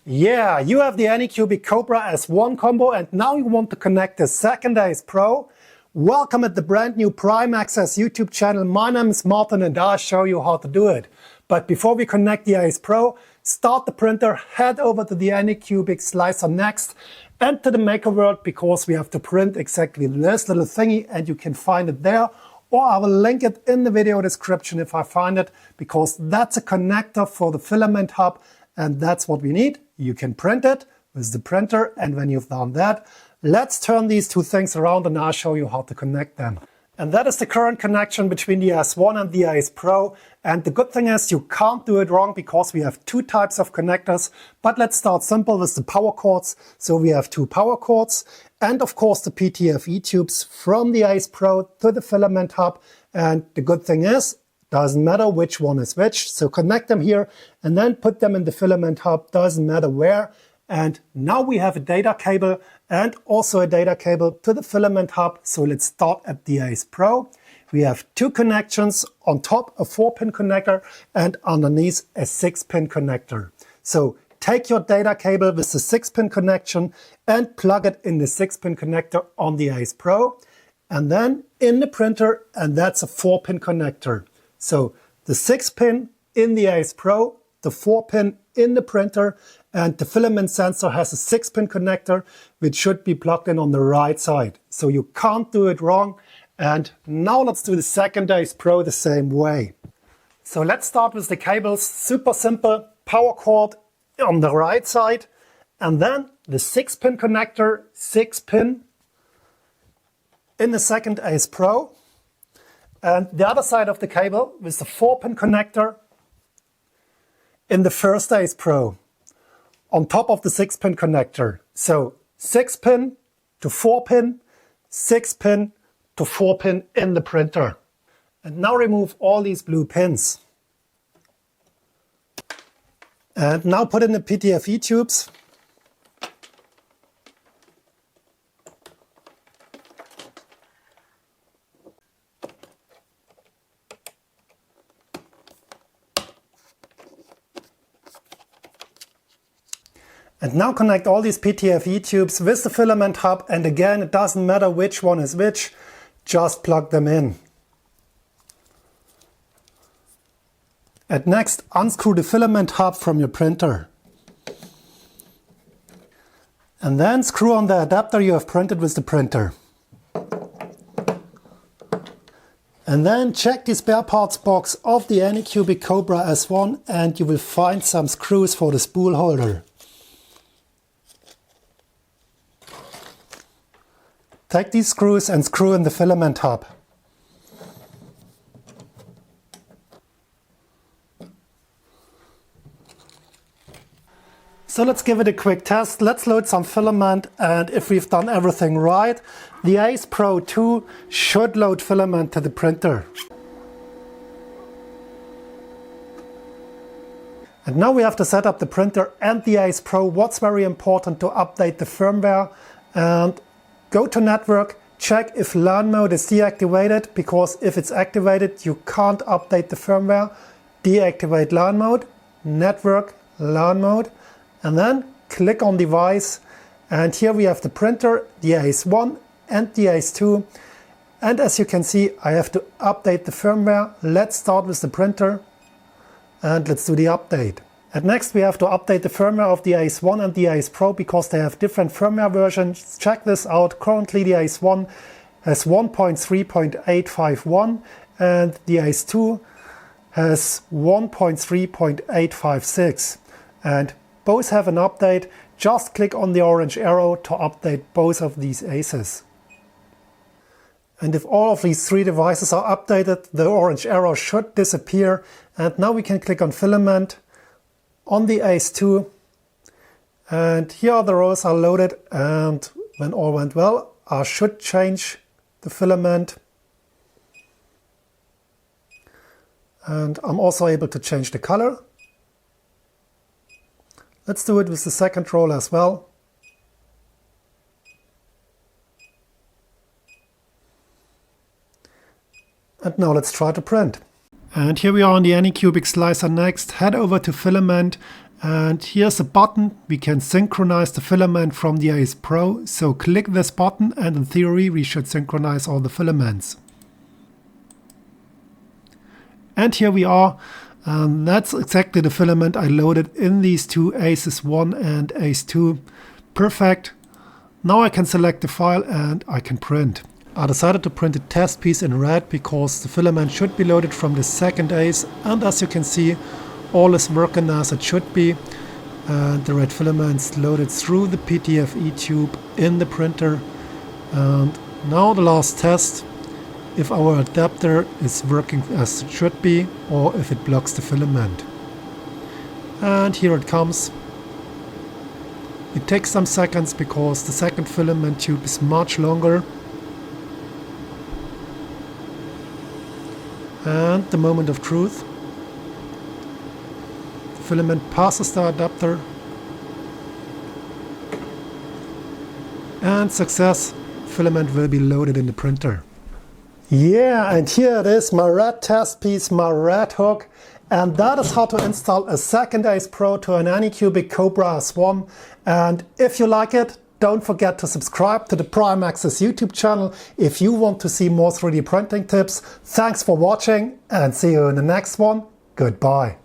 Yeah, you have the Anycubic Kobra S1 combo and now you want to connect the second ACE Pro. Welcome at the brand new Prime Access YouTube channel. My name is Martin and I'll show you how to do it. But before we connect the ACE Pro, start the printer, head over to the Anycubic slicer next, enter the Maker World because we have to print exactly this little thingy and you can find it there. Or I will link it in the video description if I find it, because that's a connector for the filament hub and that's what we need. You can print it with the printer, and when you've done that, let's turn these two things around and I'll show you how to connect them. And that is the current connection between the S1 and the ACE Pro. And the good thing is you can't do it wrong because we have two types of connectors. But let's start simple with the power cords. So we have two power cords and of course the PTFE tubes from the ACE Pro to the filament hub. And the good thing is, doesn't matter which one is which. So connect them here and then put them in the filament hub, doesn't matter where. And now we have a data cable and also a data cable to the filament hub. So let's start at the ACE Pro. We have two connections, on top a 4-pin connector and underneath a 6-pin connector. So take your data cable with the 6-pin connection and plug it in the 6-pin connector on the ACE Pro. And then in the printer, and that's a 4-pin connector. So the 6-pin in the ACE Pro, the 4-pin in the printer, and the filament sensor has a 6-pin connector which should be plugged in on the right side. So you can't do it wrong. And now let's do the second ACE Pro the same way. So let's start with the cables. Super simple. Power cord on the right side, and then the 6-pin connector, 6-pin in the second ACE Pro. And the other side of the cable with the 4-pin connector in the first ACE Pro on top of the 6-pin connector. So 6-pin to 4-pin, 6-pin to 4-pin in the printer. And now remove all these blue pins. And now put in the PTFE tubes. And now connect all these PTFE tubes with the filament hub, and again it doesn't matter which one is which, just plug them in. And next unscrew the filament hub from your printer. And then screw on the adapter you have printed with the printer. And then check the spare parts box of the Anycubic Kobra S1 and you will find some screws for the spool holder. Take these screws and screw in the filament hub. So let's give it a quick test. Let's load some filament, and if we've done everything right, the ACE Pro 2 should load filament to the printer. And now we have to set up the printer and the ACE Pro. What's very important, to update the firmware, and go to network, check if LAN mode is deactivated, because if it's activated you can't update the firmware. Deactivate LAN mode, network, LAN mode, and then click on device. And here we have the printer, the ACE 1 and the ACE 2. And as you can see, I have to update the firmware. Let's start with the printer and let's do the update. And next we have to update the firmware of the ACE 1 and the ACE Pro because they have different firmware versions. Check this out. Currently the ACE 1 has 1.3.851 and the ACE 2 has 1.3.856. And both have an update. Just click on the orange arrow to update both of these ACEs. And if all of these three devices are updated, the orange arrow should disappear. And now we can click on filament on the ACE 2, and here the rows are loaded, and when all went well, I should change the filament, and I'm also able to change the color. Let's do it with the second roll as well. And now let's try to print. And here we are on the Anycubic slicer next. Head over to Filament And here's a button. We can synchronize the filament from the Ace Pro. So click this button and in theory we should synchronize all the filaments. And here we are. That's exactly the filament I loaded in these two Aces 1 and Ace 2. Perfect. Now I can select the file and I can print. I decided to print a test piece in red because the filament should be loaded from the second Ace, and as you can see, all is working as it should be. The red filaments loaded through the PTFE tube in the printer. And now the last test, if our adapter is working as it should be or if it blocks the filament. And here it comes. It takes some seconds because the second filament tube is much longer. And the moment of truth. The filament passes the adapter. And success, filament will be loaded in the printer. Yeah, and here it is, my red test piece, my red hook. And that is how to install a second Ace Pro to an Anycubic Kobra S1. And if you like it, don't forget to subscribe to the Prime Access YouTube channel if you want to see more 3D printing tips. Thanks for watching and see you in the next one. Goodbye.